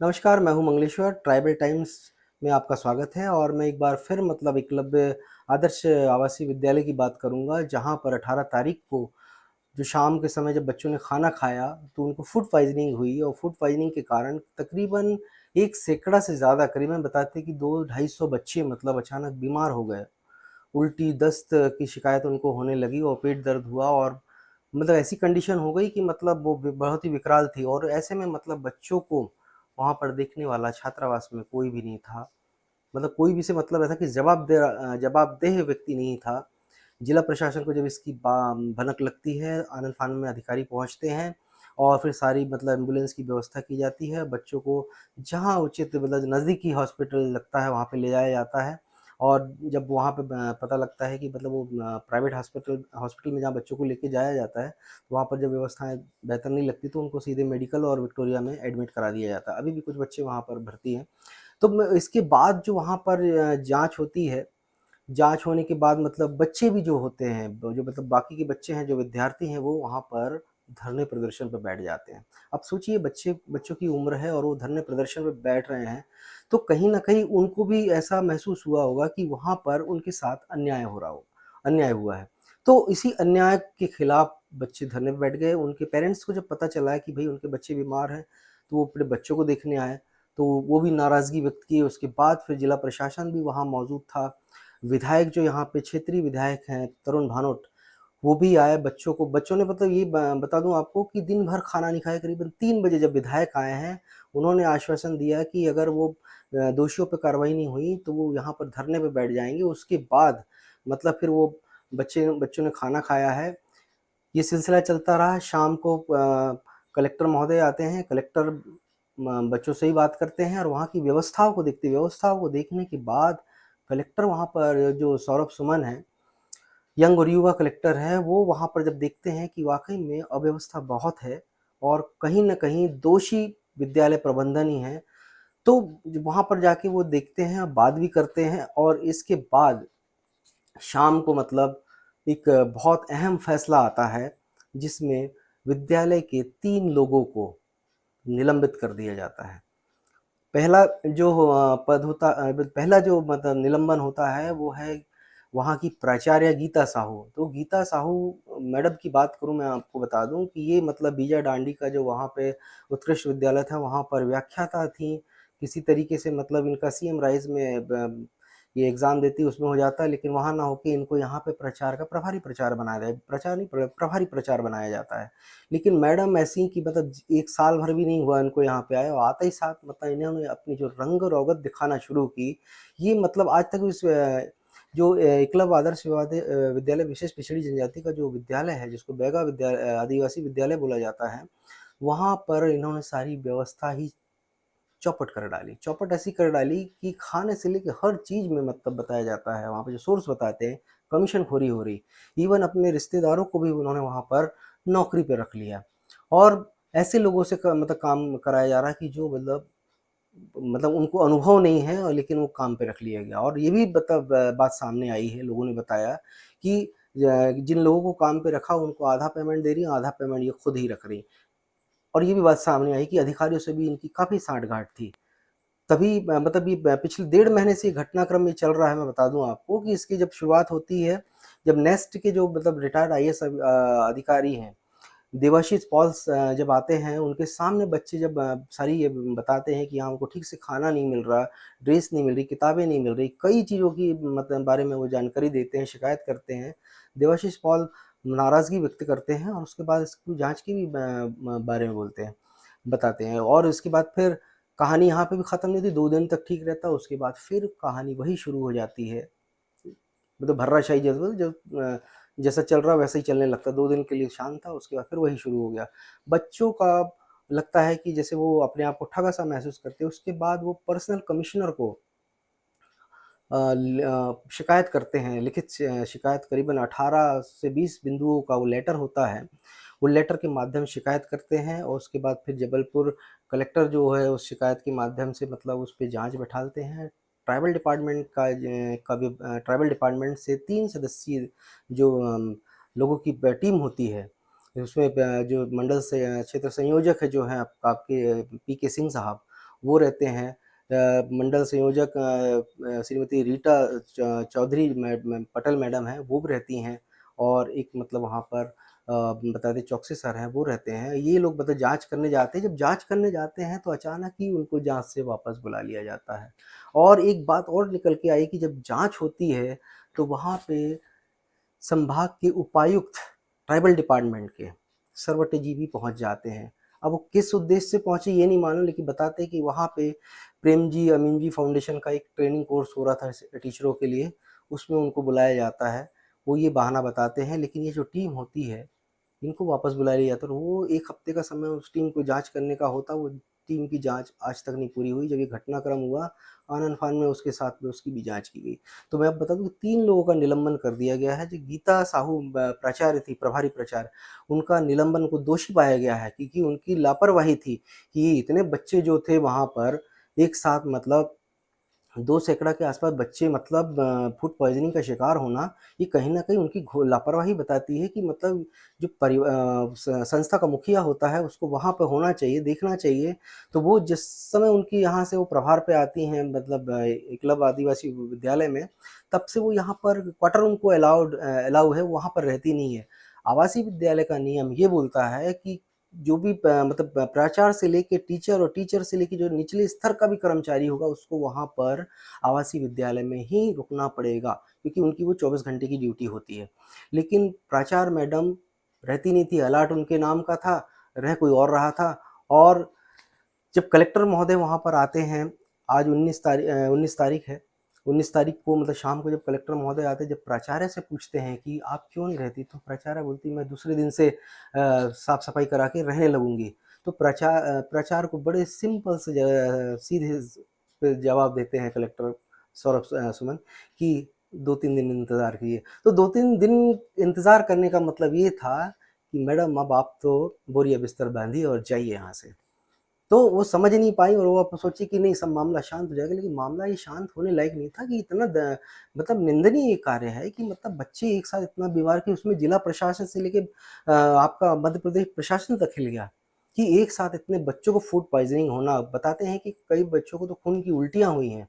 नमस्कार, मैं हूँ मंगलेश्वर, ट्राइबल टाइम्स में आपका स्वागत है और मैं एक बार फिर एकलव्य आदर्श आवासीय विद्यालय की बात करूँगा, जहाँ पर 18 तारीख को जो शाम के समय जब बच्चों ने खाना खाया, तो उनको फूड पॉइज़निंग हुई और फूड पॉइज़निंग के कारण तकरीबन 1 सैकड़ा से ज़्यादा करीबन बताते हैं कि 2 ढाई सौ बच्चे अचानक बीमार हो गए। उल्टी, दस्त की शिकायत उनको होने लगी और पेट दर्द हुआ और ऐसी कंडीशन हो गई कि वो बहुत ही विकराल थी और ऐसे में बच्चों को वहाँ पर देखने वाला छात्रावास में कोई भी नहीं था। कोई भी से ऐसा कि जवाबदेह व्यक्ति नहीं था। जिला प्रशासन को जब इसकी भनक लगती है, आनन-फानन में अधिकारी पहुँचते हैं और फिर सारी एम्बुलेंस की व्यवस्था की जाती है। बच्चों को जहाँ उचित नज़दीकी हॉस्पिटल लगता है, वहाँ पे ले जाया जाता है और जब वहाँ पे पता लगता है कि वो प्राइवेट हॉस्पिटल हॉस्पिटल में जहाँ बच्चों को लेके जाया जाता है, तो वहाँ पर जब व्यवस्थाएँ बेहतर नहीं लगती, तो उनको सीधे मेडिकल और विक्टोरिया में एडमिट करा दिया जाता है। अभी भी कुछ बच्चे वहाँ पर भर्ती हैं। तो म इसके बाद जो वहाँ पर जाँच होती है, जाँच होने के बाद बच्चे भी जो होते हैं, ब जो बाकी के बच्चे हैं, जो विद्यार्थी हैं, वो वहाँ पर धरने प्रदर्शन पे बैठ जाते हैं। अब सोचिए बच्चों की उम्र है और वो धरने प्रदर्शन पे बैठ रहे हैं, तो कहीं न कहीं उनको भी ऐसा महसूस हुआ होगा कि वहाँ पर उनके साथ अन्याय हुआ है। तो इसी अन्याय के खिलाफ बच्चे धरने पे बैठ गए, उनके पेरेंट्स को जब पता चला है कि भई उनके बच्चे बीमार हैं, तो वो अपने बच्चों को देखने आए, तो वो भी नाराज़गी व्यक्त की। उसके बाद फिर जिला प्रशासन भी वहाँ मौजूद था। विधायक जो यहाँ पे क्षेत्रीय विधायक हैं तरुण भानोट, वो भी आए बच्चों ने ये बता दूँ आपको कि दिन भर खाना नहीं खाया, करीबन 3 बजे जब विधायक आए हैं, उन्होंने आश्वासन दिया कि अगर वो दोषियों पे कार्रवाई नहीं हुई, तो वो यहाँ पर धरने पे बैठ जाएँगे। उसके बाद फिर वो बच्चों ने खाना खाया है। ये सिलसिला चलता रहा, शाम को कलेक्टर महोदय आते हैं, कलेक्टर बच्चों से ही बात करते हैं और वहाँ की व्यवस्थाओं को देखने के बाद कलेक्टर वहाँ पर जो सौरभ सुमन हैं, यंग और युवा कलेक्टर हैं, वो वहाँ पर जब देखते हैं कि वाक़ई में अव्यवस्था बहुत है और कहीं न कहीं दोषी विद्यालय प्रबंधन ही है, तो वहाँ पर जाके वो देखते हैं, बात भी करते हैं और इसके बाद शाम को एक बहुत अहम फैसला आता है, जिसमें विद्यालय के 3 लोगों को निलंबित कर दिया जाता है। पहला जो पद होता पहला जो निलंबन होता है, वो है वहाँ की प्राचार्य गीता साहू। तो गीता साहू मैडम की बात करूँ, मैं आपको बता दूँ कि ये बीजा डांडी का जो वहाँ पे उत्कृष्ट विद्यालय था, वहाँ पर व्याख्याता थीं। किसी तरीके से इनका सीएम राइज़ में ये एग्ज़ाम देती उसमें हो जाता है, लेकिन वहाँ ना होके इनको यहाँ पे प्रभारी प्रचार बनाया जाए, प्रचार नहीं प्रभारी प्रचार बनाया जाता है। लेकिन मैडम ऐसी कि 1 साल भर भी नहीं हुआ इनको यहाँ पे आए और आते ही साथ इन्होंने अपनी जो रंग-रोगत दिखाना शुरू की। ये आज तक इस जो एकलव्य आदर्श विद्यालय विशेष पिछड़ी जनजाति का जो विद्यालय है, जिसको आदिवासी विद्यालय बोला जाता है, वहाँ पर इन्होंने सारी व्यवस्था ही चौपट कर डाली। चौपट ऐसी कर डाली कि खाने से लेके हर चीज़ में बताया जाता है, वहाँ पे जो सोर्स बताते हैं, कमीशनखोरी हो रही। इवन अपने रिश्तेदारों को भी उन्होंने वहाँ पर नौकरी पे रख लिया और ऐसे लोगों से काम कराया जा रहा है कि जो उनको अनुभव नहीं है और लेकिन वो काम पे रख लिया गया और ये भी बात सामने आई है, लोगों ने बताया कि जिन लोगों को काम पे रखा उनको आधा पेमेंट दे रही है, आधा पेमेंट ये खुद ही रख रही। और ये भी बात सामने आई कि अधिकारियों से भी इनकी काफ़ी साठ-गाँठ थी। तभी ये पिछले डेढ़ महीने से ये घटनाक्रम ये चल रहा है, मैं बता दूँ आपको कि इसकी जब शुरुआत होती है, जब नेस्ट के जो रिटायर्ड आईएएस अधिकारी हैं, देवाशीष पॉल्स जब आते हैं, उनके सामने बच्चे जब सारी ये बताते हैं कि हाँ, उनको ठीक से खाना नहीं मिल रहा, ड्रेस नहीं मिल रही, किताबें नहीं मिल रही, कई चीज़ों की बारे में वो जानकारी देते हैं, शिकायत करते हैं। देवाशीष पॉल नाराज़गी व्यक्त करते हैं और उसके बाद इसकी जाँच की भी बारे में बताते हैं और इसके बाद फिर कहानी यहाँ पे भी ख़त्म नहीं होती, 2 दिन तक ठीक रहता है, उसके बाद फिर कहानी वही शुरू हो जाती है। धर्राशायी जैसा चल रहा वैसा ही चलने लगता है, 2 दिन के लिए शांत था, उसके बाद फिर वही शुरू हो गया। बच्चों का लगता है कि जैसे वो अपने आप को ठगा-सा महसूस करते हैं, उसके बाद वो पर्सनल कमिश्नर को शिकायत करते हैं, लिखित शिकायत करीबन 18 से 20 बिंदुओं का वो लेटर होता है। वो लेटर के माध्यम से शिकायत करते हैं और उसके बाद फिर जबलपुर कलेक्टर जो है उस शिकायत के माध्यम से उस पे जाँच बैठालते हैं। ट्राइबल डिपार्टमेंट ट्राइबल डिपार्टमेंट से 3 सदस्यीय जो लोगों की टीम होती है, उसमें जो मंडल से क्षेत्र संयोजक है जो हैं आपके पीके सिंह साहब, वो रहते हैं। मंडल संयोजक श्रीमती रीटा चौधरी पटल मैडम हैं, वो भी रहती हैं। और एक मतलब वहाँ पर बता दें चौकसी सर हैं, वो रहते हैं। ये लोग मतलब जाँच करने जाते हैं, जब जाँच करने जाते हैं तो अचानक ही उनको जाँच से वापस बुला लिया जाता है। और एक बात और निकल के आई कि जब जाँच होती है, तो वहाँ पे संभाग के उपायुक्त ट्राइबल डिपार्टमेंट के सरवटे जी भी पहुँच जाते हैं। अब वो किस उद्देश्य से पहुँचे ये नहीं मालूम, लेकिन बताते हैं कि वहाँ पे प्रेम जी अमीन जी फाउंडेशन का एक ट्रेनिंग कोर्स हो रहा था टीचरों के लिए, उसमें उनको बुलाया जाता है। वो ये बहाना बताते हैं, लेकिन ये जो टीम होती है, इनको वापस बुला लिया जाता है और वो 1 हफ्ते का समय उस टीम को जाँच करने का होता, वो टीम की जाँच आज तक नहीं पूरी हुई। जब ये घटनाक्रम हुआ, आनन-फान में उसके साथ में उसकी भी जाँच की गई। तो मैं अब बता दूँ कि 3 लोगों का निलंबन कर दिया गया है। जो गीता साहू प्राचार्य थी, प्रभारी प्राचार्य, उनका निलंबन को दोषी पाया गया है क्योंकि उनकी लापरवाही थी कि इतने बच्चे जो थे वहाँ पर एक साथ मतलब 2 सैकड़ा के आसपास बच्चे मतलब फूड पॉइज़निंग का शिकार होना, ये कहीं न कहीं उनकी लापरवाही बताती है कि मतलब जो संस्था का मुखिया होता है, उसको वहाँ पे होना चाहिए, देखना चाहिए। तो वो जिस समय उनकी यहाँ से वो प्रभार पे आती हैं मतलब एकलव्य आदिवासी विद्यालय में, तब से वो यहाँ पर क्वार्टर उनको अलाउ है, वहाँ पर रहती नहीं है। आवासीय विद्यालय का नियम ये बोलता है कि जो भी मतलब प्राचार्य से लेके टीचर और टीचर से लेके जो निचले स्तर का भी कर्मचारी होगा, उसको वहाँ पर आवासीय विद्यालय में ही रुकना पड़ेगा, क्योंकि उनकी वो 24 घंटे की ड्यूटी होती है। लेकिन प्राचार्य मैडम रहती नहीं थी, अलर्ट उनके नाम का था, रह कोई और रहा था। और जब कलेक्टर महोदय वहाँ पर आते हैं, आज 19 तारीख है, 19 तारीख को मतलब शाम को जब कलेक्टर महोदय आते हैं, जब प्राचार्य से पूछते हैं कि आप क्यों नहीं रहती? तो प्राचार्य बोलती मैं दूसरे दिन से साफ-सफाई करा के रहने लगूँगी। तो प्राचार्य को बड़े सिंपल से सीधे जवाब देते हैं कलेक्टर सौरभ सुमन कि 2-3 दिन इंतज़ार कीजिए। तो 2-3 दिन इंतज़ार करने का मतलब ये था कि मैडम अब आप तो बोरिया बिस्तर बाँधिए और जाइए यहाँ से। तो वो समझ नहीं पाई और वो अब सोची कि नहीं सब मामला शांत हो जाएगा, लेकिन मामला ये शांत होने लायक नहीं था कि इतना मतलब निंदनीय कार्य है कि मतलब बच्चे एक साथ इतना बीमार कि उसमें जिला प्रशासन से लेके आपका मध्य प्रदेश प्रशासन तक हिल गया कि एक साथ इतने बच्चों को फूड पॉइजनिंग होना। बताते हैं कि कई बच्चों को तो खून की उल्टियाँ हुई हैं।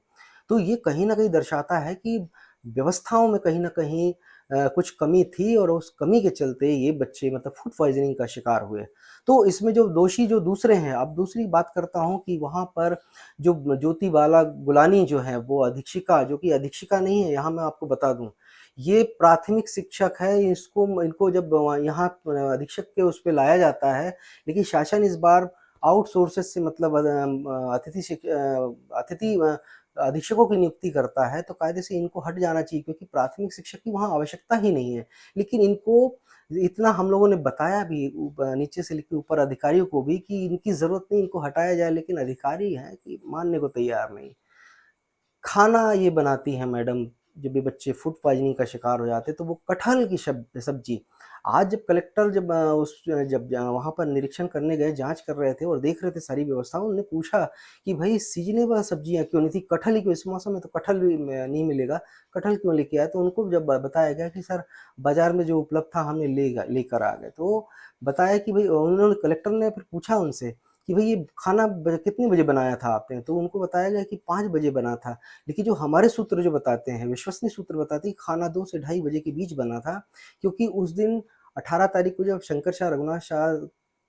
तो ये कहीं न कहीं दर्शाता है कि व्यवस्थाओं में कहीं न कहीं कुछ कमी थी और उस कमी के चलते ये बच्चे मतलब फूड पॉइजनिंग का शिकार हुए। तो इसमें जो दोषी जो दूसरे हैं, अब दूसरी बात करता हूँ कि वहाँ पर जो ज्योति बाला गुलानी जो है, वो अधीक्षिका जो कि अधीक्षिका नहीं है, यहाँ मैं आपको बता दूँ, ये प्राथमिक शिक्षक है, इसको इनको जब यहाँ अधीक्षक के उस पे लाया जाता है, लेकिन शासन इस बार आउटसोर्सेज़ से मतलब अतिथि अधीक्षकों की नियुक्ति करता है, तो कायदे से इनको हट जाना चाहिए क्योंकि प्राथमिक शिक्षक की वहाँ आवश्यकता ही नहीं है। लेकिन इनको इतना हम लोगों ने बताया भी नीचे से लेके ऊपर अधिकारियों को भी कि इनकी ज़रूरत नहीं, इनको हटाया जाए, लेकिन अधिकारी हैं कि मानने को तैयार नहीं। खाना ये बनाती हैं मैडम, जब ये बच्चे फूड पॉइज़निंग का शिकार हो जाते हैं, तो वो कटहल की सब्ज़ी। आज जब कलेक्टर जब वहाँ पर निरीक्षण करने गए, जाँच कर रहे थे और देख रहे थे सारी व्यवस्था, उन्होंने पूछा कि भई सीज़नेबल सब्ज़ियाँ क्यों नहीं थी? कटहल ही क्यों? इस मौसम में तो कटहल भी नहीं मिलेगा, कटहल क्यों लेके आए? तो उनको जब बताया गया कि सर बाज़ार में जो उपलब्ध था हमने लेकर आ गए। तो बताया कि भई उन्होंने कलेक्टर ने फिर पूछा उनसे कि भई ये खाना कितने बजे बनाया था आपने? तो उनको बताया गया कि 5 बजे बना था। लेकिन जो हमारे सूत्र जो बताते हैं, विश्वसनीय सूत्र बताते हैं कि खाना 2 से ढाई बजे के बीच बना था, क्योंकि उस दिन 18 तारीख को जब शंकर शाह रघुनाथ शाह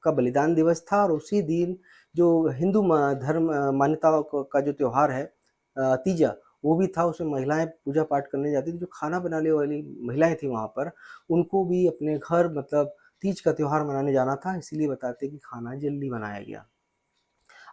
का बलिदान दिवस था और उसी दिन जो हिंदू धर्म मान्यताओं का जो त्योहार है तीजा, वो भी था। उसमें महिलाएँ पूजा-पाठ करने जाती थी, जो खाना बनाने वाली महिलाएँ थी वहाँ पर, उनको भी अपने घर मतलब तीज का त्योहार मनाने जाना था, इसीलिए बताते हैं कि खाना जल्दी बनाया गया।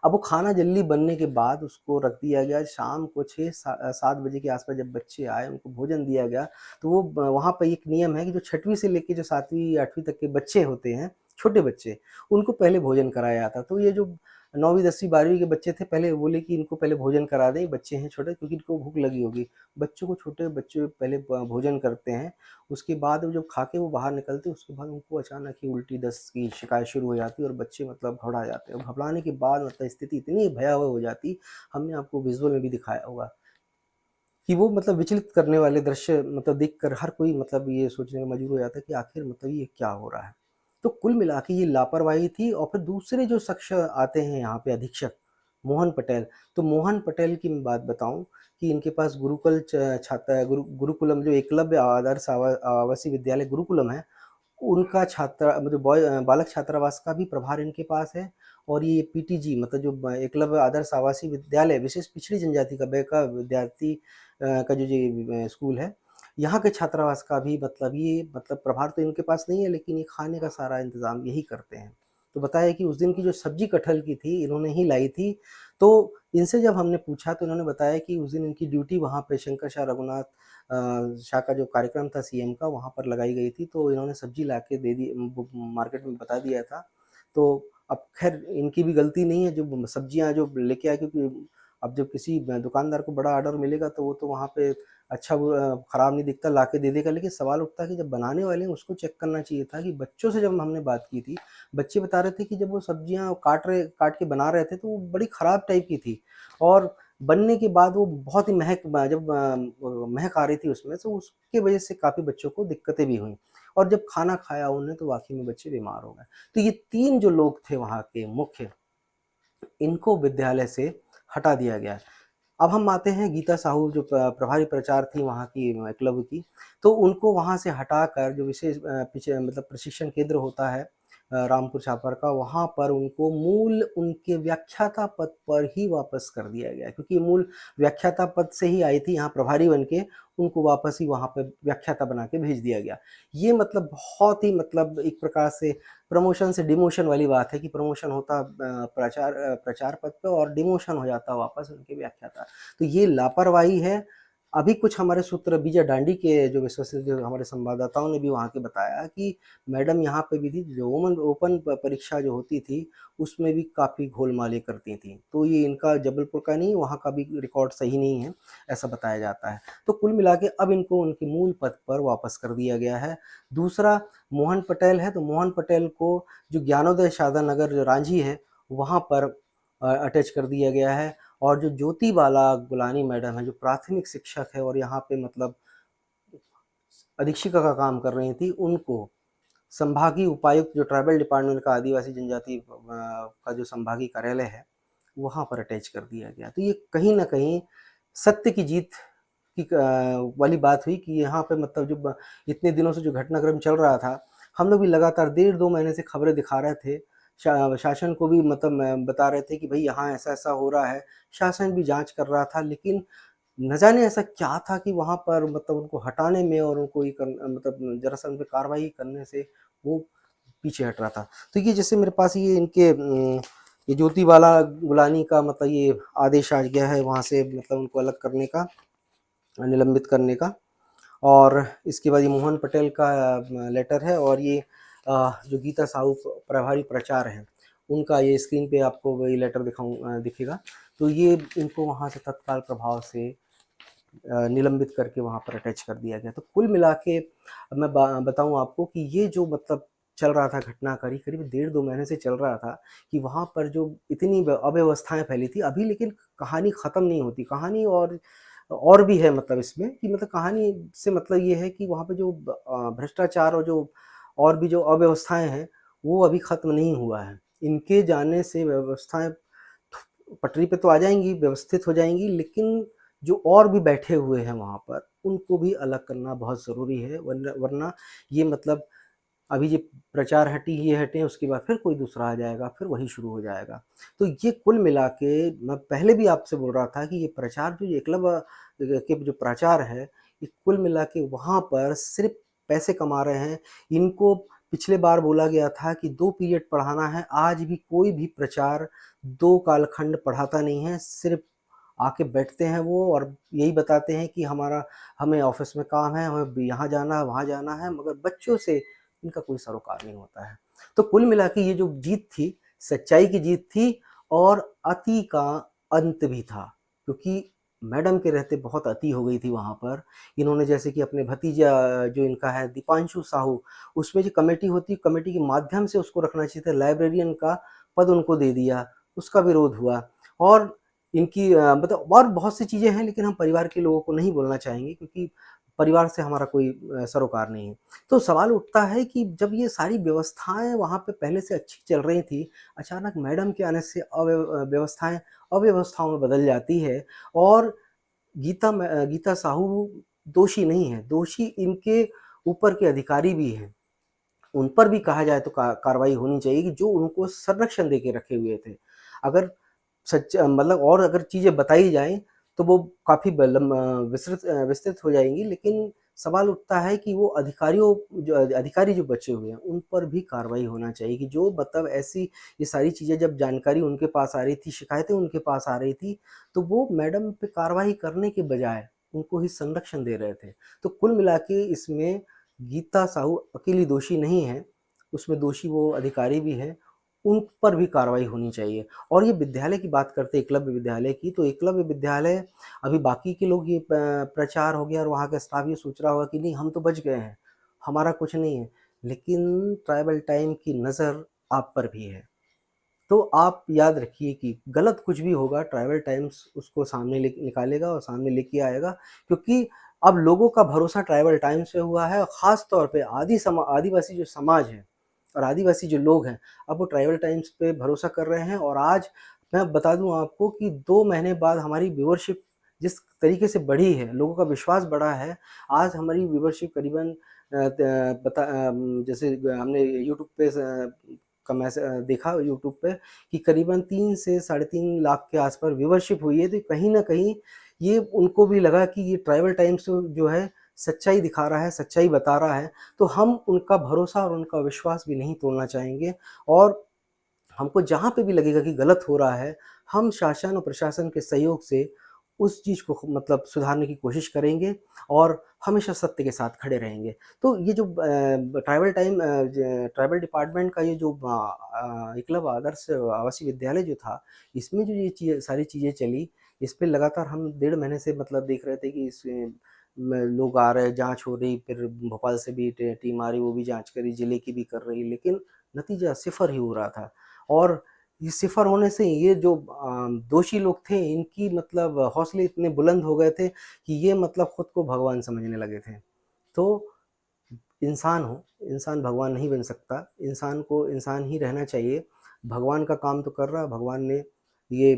अब वो खाना जल्दी बनने के बाद उसको रख दिया गया, शाम को 7 बजे के आस-पास जब बच्चे आए, उनको भोजन दिया गया, तो वो वहाँ पे एक नियम है कि जो 6वीं से लेके जो 7वीं 8वीं तक के बच्चे होते हैं, छोटे बच्चे, उनको पहले भोजन कराया जाता है। तो ये जो 9वीं, 10वीं, 12वीं के बच्चे थे, पहले बोले कि इनको पहले भोजन करा दें, बच्चे हैं छोटे क्योंकि इनको भूख लगी होगी। बच्चों को छोटे बच्चे पहले भोजन करते हैं, उसके बाद वो जब खा के वो बाहर निकलते हैं, उसके बाद उनको अचानक ही उल्टी, दस्त की शिकायत शुरू हो जाती है और बच्चे मतलब घबरा जाते हैं और घबराने के बाद मतलब स्थिति इतनी भयावह हो जाती, हमने आपको विज़ुअल में भी दिखाया होगा कि वो मतलब विचलित करने वाले दृश्य मतलब देखकर हर कोई मतलब ये सोचने में मजबूर हो जाता है कि आखिर मतलब ये क्या हो रहा है। तो कुल मिला के ये लापरवाही थी और फिर दूसरे जो शख्स आते हैं यहाँ पे अधीक्षक, मोहन पटेल। तो मोहन पटेल की मैं बात बताऊँ कि इनके पास गुरुकुल गुरुकुलम जो एकलव्य आदर्श आवासीय विद्यालय गुरुकुलम है, उनका मतलब बालक छात्रावास का भी प्रभार इनके पास है। और ये पीटीजी मतलब जो एकलव्य आदर्श आवासीय विद्यालय विशेष पिछड़ी जनजाति का बैका विद्यार्थी का जो ये स्कूल है, यहाँ के छात्रावास का भी मतलब ये मतलब प्रभार तो इनके पास नहीं है, लेकिन ये खाने का सारा इंतज़ाम यही करते हैं। तो बताया कि उस दिन की जो सब्ज़ी कटहल की थी, इन्होंने ही लाई थी। तो इनसे जब हमने पूछा तो इन्होंने बताया कि उस दिन इनकी ड्यूटी वहाँ पे शंकर शाह रघुनाथ शाह का जो कार्यक्रम था सीएम का, वहाँ पर लगाई गई थी, तो इन्होंने सब्ज़ी लाके दे दी, मार्केट में बता दिया था। तो अब ख़ैर इनकी भी गलती नहीं है, जो सब्जियाँ जो लेके आए, क्योंकि अब जब किसी दुकानदार को बड़ा ऑर्डर मिलेगा तो वो तो वहाँ पे अच्छा ख़राब नहीं दिखता, लाके दे देगा। लेकिन सवाल उठता है कि जब बनाने वाले हैं उसको चेक करना चाहिए था कि बच्चों से जब हमने बात की थी, बच्चे बता रहे थे कि जब वो सब्जियाँ काट के बना रहे थे तो वो बड़ी ख़राब टाइप की थी, और बनने के बाद वो बहुत ही महक आ रही थी उसमें, तो उसकी वजह से काफ़ी बच्चों को दिक्कतें भी हुईं। और जब खाना खाया उन्होंने तो वाक़ई में बच्चे बीमार हो गए। तो ये 3 जो लोग थे वहाँ के मुख्य, इनको विद्यालय से हटा दिया गया। अब हम आते हैं गीता साहू जो प्रभारी प्राचार्य थी वहाँ की एकलव्य की, तो उनको वहाँ से हटाकर जो विशेष पीछे मतलब प्रशिक्षण केंद्र होता है रामपुर छापर का, वहाँ पर उनको मूल उनके व्याख्याता पद पर ही वापस कर दिया गया, क्योंकि ये मूल व्याख्याता पद से ही आई थी यहाँ प्रभारी बन के, उनको वापस ही वहाँ पे व्याख्याता बना के भेज दिया गया। ये मतलब बहुत ही मतलब एक प्रकार से प्रमोशन से डिमोशन वाली बात है कि प्रमोशन होता प्रचार पद पे और डिमोशन हो जाता वापस उनके व्याख्याता। तो ये लापरवाही है। अभी कुछ हमारे सूत्र विजय डांडी के जो विश्वसनीय जो हमारे संवाददाताओं ने भी वहाँ के बताया कि मैडम यहाँ पे भी थी, जो ओपन परीक्षा जो होती थी, उसमें भी काफ़ी घोलमालें करती थीं। तो ये इनका जबलपुर का नहीं, वहाँ का भी रिकॉर्ड सही नहीं है, ऐसा बताया जाता है। तो कुल मिला के अब इनको उनके मूल पद पर वापस कर दिया गया है। दूसरा मोहन पटेल है, तो मोहन पटेल को जो ज्ञानोदय साधन नगर जो रांझी है, वहाँ पर अटैच कर दिया गया है। और जो ज्योति बाला गुलानी मैडम है, जो प्राथमिक शिक्षक है और यहाँ पे मतलब अधीक्षिका का काम कर रही थी, उनको संभागीय उपायुक्त जो ट्राइबल डिपार्टमेंट का आदिवासी जनजाति का जो संभागीय कार्यालय है, वहाँ पर अटैच कर दिया गया। तो ये कहीं न कहीं सत्य की जीत की वाली बात हुई कि यहाँ पे मतलब जो इतने दिनों से जो घटनाक्रम चल रहा था, हम लोग भी लगातार 1.5-2 महीने से खबरें दिखा रहे थे। शासन को भी मतलब बता रहे थे कि भई यहाँ ऐसा-ऐसा हो रहा है। शासन भी जाँच कर रहा था, लेकिन न जाने ऐसा क्या था कि वहाँ पर मतलब उनको हटाने में और उनको ये मतलब ज़रा-सा उन पे कार्रवाई करने से वो पीछे हट रहा था। तो ये जैसे मेरे पास ये इनके ये ज्योति बाला गुलानी का मतलब ये आदेश आ गया है वहाँ से मतलब उनको अलग करने का, निलंबित करने का। और इसके बाद ये मोहन पटेल का लेटर है, और ये जो गीता साहू प्रभारी प्राचार्य हैं, उनका ये स्क्रीन पे आपको वही लेटर दिखेगा। तो ये इनको वहाँ से तत्काल प्रभाव से निलंबित करके वहाँ पर अटैच कर दिया गया। तो कुल मिला के मैं बताऊँ आपको कि ये जो मतलब चल रहा था घटना करीब 1.5-2 महीने से चल रहा था कि वहाँ पर जो इतनी अव्यवस्थाएँ फैली थी अभी, लेकिन कहानी ख़त्म नहीं होती। कहानी और भी है मतलब इसमें कि मतलब कहानी से मतलब ये है कि वहाँ पे जो भ्रष्टाचार और जो और भी जो अव्यवस्थाएँ हैं, वो अभी ख़त्म नहीं हुआ है। इनके जाने से व्यवस्थाएँ पटरी पे तो आ जाएँगी, व्यवस्थित हो जाएँगी, लेकिन जो और भी बैठे हुए हैं वहाँ पर, उनको भी अलग करना बहुत ज़रूरी है, वरना वरना ये मतलब अभी ये प्रचार हटी, ये हटें, उसके बाद फिर कोई दूसरा आ जाएगा, फिर वही शुरू हो जाएगा। तो ये कुल मिला के मैं पहले भी आपसे बोल रहा था कि ये प्रचार जो एकलव्य के जो प्राचार्य है, ये कुल मिला के वहाँ पर सिर्फ़ पैसे कमा रहे हैं। इनको पिछले बार बोला गया था कि 2 पीरियड पढ़ाना है, आज भी कोई भी प्राचार्य 2 कालखंड पढ़ाता नहीं है, सिर्फ़ आके बैठते हैं वो और यही बताते हैं कि हमें ऑफ़िस में काम है, हमें यहाँ जाना है, वहाँ जाना है, मगर बच्चों से इनका कोई सरोकार नहीं होता है। तो कुल मिला के ये जो जीत थी, सच्चाई की जीत थी और अति का अंत भी था, क्योंकि मैडम के रहते बहुत अति हो गई थी वहाँ पर। इन्होंने जैसे कि अपने भतीजा जो इनका है दीपांशु साहू, उसमें जो कमेटी होती है, कमेटी के माध्यम से उसको रखना चाहिए था, लाइब्रेरियन का पद उनको दे दिया, उसका विरोध हुआ। और इनकी मतलब और बहुत सी चीज़ें हैं, लेकिन हम परिवार के लोगों को नहीं बोलना चाहेंगे, क्योंकि परिवार से हमारा कोई सरोकार नहीं है। तो सवाल उठता है कि जब ये सारी व्यवस्थाएँ वहाँ पे पहले से अच्छी चल रही थी, अचानक मैडम के आने से व्यवस्थाएँ अव्यवस्थाओं में बदल जाती है और गीता साहू दोषी नहीं है, दोषी इनके ऊपर के अधिकारी भी हैं। उन पर भी कहा जाए तो कार्रवाई होनी चाहिए कि जो उनको संरक्षण देके रखे हुए थे। अगर मतलब और अगर चीज़ें बताई जाएँ तो वो काफ़ी विस्तृत हो जाएँगी, लेकिन सवाल उठता है कि वो अधिकारी जो बचे हुए हैं, उन पर भी कार्रवाई होना चाहिए कि जो मतलब ऐसी ये सारी चीज़ें जब जानकारी उनके पास आ रही थी, शिकायतें उनके पास आ रही थी, तो वो मैडम पे कार्रवाई करने के बजाय उनको ही संरक्षण दे रहे थे। तो कुल मिला के इसमें गीता साहू अकेली दोषी नहीं है, उसमें दोषी वो अधिकारी भी हैं, उन पर भी कार्रवाई होनी चाहिए। और ये विद्यालय की बात करते हैं एकलव्य विद्यालय की, तो एकलव्य विद्यालय अभी बाकी के लोग ये प्रचार हो गया और वहाँ का स्टाफ ये सोच रहा होगा कि नहीं हम तो बच गए हैं, हमारा कुछ नहीं है। लेकिन ट्राइबल टाइम की नज़र आप पर भी है। तो आप याद रखिए कि गलत कुछ भी होगा ट्राइबल टाइम्स उसको सामने निकालेगा और सामने लेके आएगा, क्योंकि अब लोगों का भरोसा ट्राइबल टाइम्स पे हुआ है और ख़ास तौर पे आदिवासी जो समाज है और आदिवासी जो लोग हैं, अब वो ट्राइबल टाइम्स पे भरोसा कर रहे हैं। और आज मैं बता दूँ आपको कि 2 महीने बाद हमारी व्यूअरशिप जिस तरीके से बढ़ी है, लोगों का विश्वास बढ़ा है, आज हमारी व्यूअरशिप करीबन जैसे हमने यूट्यूब पे देखा यूट्यूब पे कि करीबन 3 से साढ़े 3 लाख के आस-पास व्यूवरशिप हुई है, तो कहीं न कहीं ये उनको भी लगा कि ये ट्राइबल टाइम्स जो है सच्चाई दिखा रहा है, सच्चाई बता रहा है, तो हम उनका भरोसा और उनका विश्वास भी नहीं तोड़ना चाहेंगे। और हमको जहाँ पे भी लगेगा कि गलत हो रहा है, हम शासन और प्रशासन के सहयोग से उस चीज़ को मतलब सुधारने की कोशिश करेंगे और हमेशा सत्य के साथ खड़े रहेंगे। तो ये जो ट्राइबल डिपार्टमेंट का ये जो एकलव्य आदर्श आवासीय विद्यालय जो था, इसमें जो ये सारी चीज़ें चली, इस पे लगातार हम 1.5 महीने से मतलब देख रहे थे कि इसमें लोग आ रहे, जाँच हो रही, फिर भोपाल से भी टीम आ रही, वो भी जाँच कर रही, जिले की भी कर रही, लेकिन नतीजा सिफ़र ही हो रहा था। और ये सिफ़र होने से ये जो दोषी लोग थे, इनकी मतलब हौसले इतने बुलंद हो गए थे कि ये मतलब खुद को भगवान समझने लगे थे। तो इंसान भगवान नहीं बन सकता, इंसान को इंसान ही रहना चाहिए। भगवान का काम तो कर रहा है, भगवान ने ये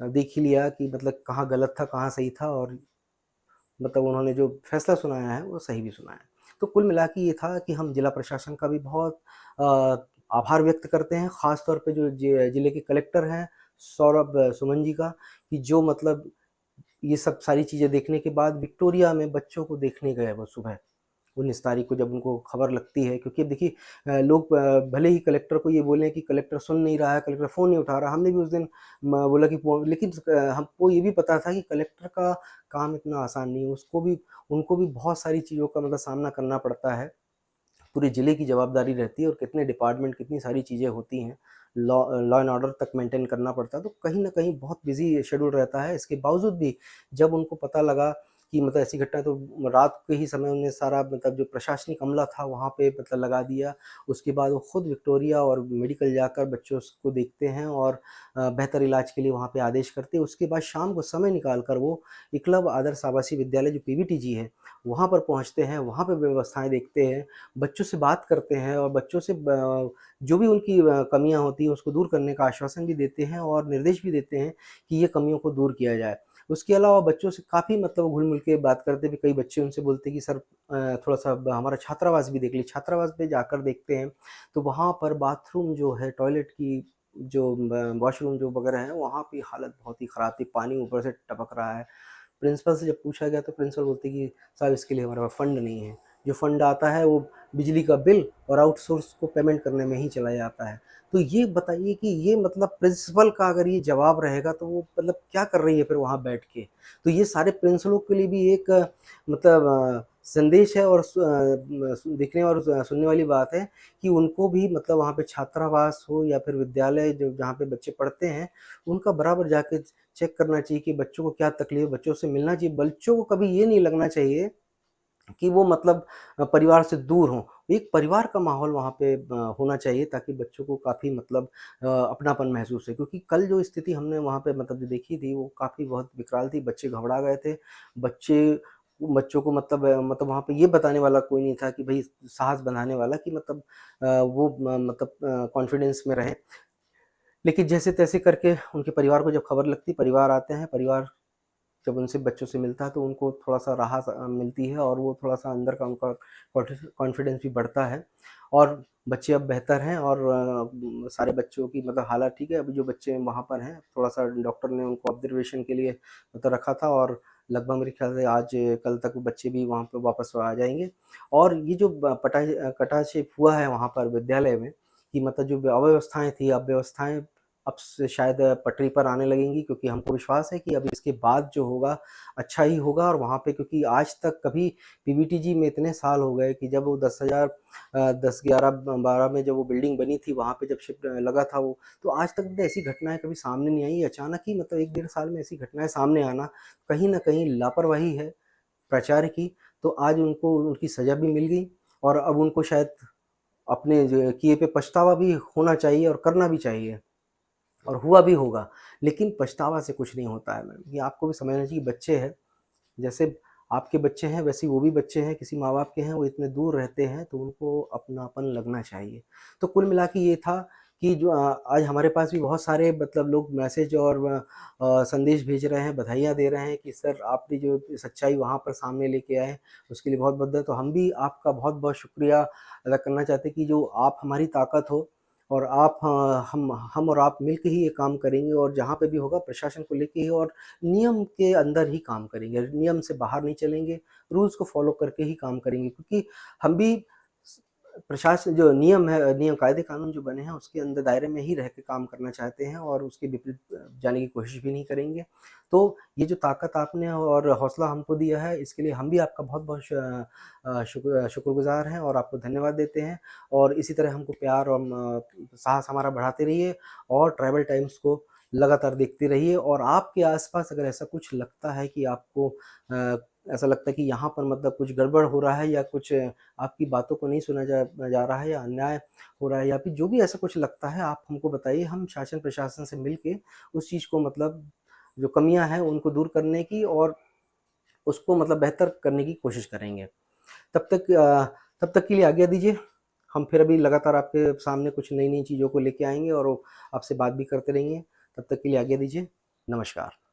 देख ही लिया कि मतलब कहाँ गलत था, कहाँ सही था और मतलब उन्होंने जो फैसला सुनाया है, वो सही भी सुनाया है। तो कुल मिला के ये था कि हम जिला प्रशासन का भी बहुत अ, आभार व्यक्त करते हैं, ख़ास तौर पे जो जिले के कलेक्टर हैं, सौरभ सुमन जी का, कि जो मतलब ये सब सारी चीज़ें देखने के बाद विक्टोरिया में बच्चों को देखने गए वो सुबह। 19 तारीख को जब उनको खबर लगती है, क्योंकि अब देखिए लोग भले ही कलेक्टर को ये बोलें कि कलेक्टर सुन नहीं रहा है, कलेक्टर फ़ोन नहीं उठा रहा। हमने भी उस दिन बोला कि लेकिन हमको ये भी पता था कि कलेक्टर का काम इतना आसान नहीं है, उनको भी बहुत सारी चीज़ों का मतलब सामना करना पड़ता है। पूरे ज़िले की जवाबदारी रहती है और कितने डिपार्टमेंट, कितनी सारी चीज़ें होती हैं। लॉ एंड ऑर्डर तक मेंटेन करना पड़ता है, तो कहीं न कहीं बहुत बिज़ी शेड्यूल रहता है। इसके बावजूद भी जब उनको पता लगा कि मतलब ऐसी घटना, तो रात के ही समय उन्होंने सारा मतलब जो प्रशासनिक अमला था वहाँ पे मतलब लगा दिया। उसके बाद वो खुद विक्टोरिया और मेडिकल जाकर बच्चों को देखते हैं और बेहतर इलाज के लिए वहाँ पे आदेश करते हैं। उसके बाद शाम को समय निकाल कर वो एकलव्य आदर्श आवासीय विद्यालय जो पीवीटीजी है, वहाँ पर पहुँचते हैं, वहाँ पे व्यवस्थाएँ देखते हैं, बच्चों से बात करते हैं और बच्चों से जो भी उनकी कमियाँ होती हैं उसको दूर करने का आश्वासन भी देते हैं और निर्देश भी देते हैं कि ये कमियों को दूर किया जाए। उसके अलावा बच्चों से काफ़ी मतलब घुल-मिल के बात करते भी, कई बच्चे उनसे बोलते हैं कि सर थोड़ा-सा हमारा छात्रावास भी देख लीजिए। छात्रावास पे जाकर देखते हैं, तो वहाँ पर बाथरूम जो है, टॉयलेट की जो वॉशरूम जो वगैरह है, वहाँ की हालत बहुत ही ख़राब थी, पानी ऊपर से टपक रहा है। प्रिंसिपल से जब पूछा गया तो प्रिंसिपल बोलते कि साहब इसके लिए हमारे पास फंड नहीं है। जो फंड आता है वो बिजली का बिल और आउटसोर्स को पेमेंट करने में ही चला जाता है। तो ये बताइए कि ये मतलब प्रिंसिपल का अगर ये जवाब रहेगा तो वो मतलब क्या कर रही है फिर वहाँ बैठ के? तो ये सारे प्रिंसिपलों के लिए भी एक मतलब संदेश है और देखने और सुनने वाली बात है कि उनको भी मतलब वहाँ पे छात्रावास हो या फिर विद्यालय जो जहाँ पे बच्चे पढ़ते हैं, उनका बराबर जाके चेक करना चाहिए कि बच्चों को क्या तकलीफ, बच्चों से मिलना चाहिए। बच्चों को कभी ये नहीं लगना चाहिए कि वो मतलब परिवार से दूर हों। एक परिवार का माहौल वहाँ पे होना चाहिए ताकि बच्चों को काफ़ी मतलब अपनापन महसूस हो, क्योंकि कल जो स्थिति हमने वहाँ पे मतलब जो देखी थी वो काफ़ी बहुत विकराल थी। बच्चे घबरा गए थे। बच्चे बच्चों को मतलब वहाँ पे ये बताने वाला कोई नहीं था कि भई साहस बंधाने वाला कि मतलब वो मतलब कॉन्फिडेंस में रहें। लेकिन जैसे-तैसे करके उनके परिवार को जब खबर लगती, परिवार आते हैं, परिवार जब उनसे बच्चों से मिलता है तो उनको थोड़ा-सा राहत मिलती है और वो थोड़ा-सा अंदर का उनका कॉन्फिडेंस भी बढ़ता है और बच्चे अब बेहतर हैं और सारे बच्चों की मतलब हालत ठीक है। अभी जो बच्चे वहाँ पर हैं, थोड़ा-सा डॉक्टर ने उनको ऑब्जर्वेशन के लिए मतलब रखा था और लगभग मेरे ख्याल से आज कल तक वो बच्चे भी वहाँ पे वापस आ जाएँगे। और ये जो कटाक्षेप हुआ है वहाँ पर विद्यालय में कि मतलब जो अव्यवस्थाएँ थी, अव्यवस्थाएँ अब से शायद पटरी पर आने लगेंगी क्योंकि हमको विश्वास है कि अब इसके बाद जो होगा अच्छा ही होगा और वहाँ पे क्योंकि आज तक कभी पीवीटीजी में इतने साल हो गए कि जब वो 10 11 12 में जब वो बिल्डिंग बनी थी वहाँ पे जब शिफ्ट लगा था वो, तो आज तक मतलब ऐसी घटनाएँ कभी सामने नहीं आई। अचानक ही मतलब 1 डेढ़ साल में ऐसी घटनाएँ सामने आना कहीं न कहीं लापरवाही है प्राचार्य की, तो आज उनको उनकी सज़ा भी मिल गई और अब उनको शायद अपने जो किए पे पछतावा भी होना चाहिए और करना भी चाहिए। और हुआ भी होगा, लेकिन पछतावा से कुछ नहीं होता है मैम। ये आपको भी समझना चाहिए बच्चे हैं, जैसे आपके बच्चे हैं वैसे ही वो भी बच्चे हैं, किसी माँ-बाप के हैं, वो इतने दूर रहते हैं तो उनको अपनापन लगना चाहिए। तो कुल मिला के ये था कि जो आज हमारे पास भी बहुत सारे मतलब लोग मैसेज और संदेश भेज रहे हैं, बधाइयाँ दे रहे हैं कि सर आपने जो सच्चाई वहाँ पर सामने लेके आए, उसके लिए बहुत-बहुत तो हम भी आपका बहुत-बहुत शुक्रिया अदा करना चाहते हैं कि जो आप हमारी ताकत हो और आप हम और आप मिल के ही ये काम करेंगे और जहाँ पे भी होगा प्रशासन को लेके ही और नियम के अंदर ही काम करेंगे, नियम से बाहर नहीं चलेंगे, रूल्स को फ़ॉलो करके ही काम करेंगे क्योंकि हम भी स प्रशासन जो नियम है नियम कायदे-कानून जो बने हैं उसके अंदर दायरे में ही रह के काम करना चाहते हैं और उसके विपरीत जाने की कोशिश भी नहीं करेंगे। तो ये जो ताकत आपने और हौसला हमको दिया है इसके लिए हम भी आपका बहुत-बहुत शुक्रगुज़ार हैं और आपको धन्यवाद देते हैं और इसी तरह हमको प्यार और साहस हमारा बढ़ाते रहिए और ट्राइबल टाइम्स को लगातार देखते रहिए और आपके आस-पास अगर ऐसा कुछ लगता है कि आपको ऐसा लगता है कि यहाँ पर मतलब कुछ गड़बड़ हो रहा है या कुछ आपकी बातों को नहीं सुना जा रहा है या अन्याय हो रहा है या फिर जो भी ऐसा कुछ लगता है आप हमको बताइए, हम शासन प्रशासन से मिल के उस चीज़ को मतलब जो कमियाँ हैं उनको दूर करने की और उसको मतलब बेहतर करने की कोशिश करेंगे। तब तक तब तक के लिए आज्ञा दीजिए। हम फिर अभी लगातार आपके सामने कुछ नई-नई चीज़ों को लेके आएँगे और आपसे बात भी करते रहेंगे। तब तक के लिए आज्ञा दीजिए। नमस्कार।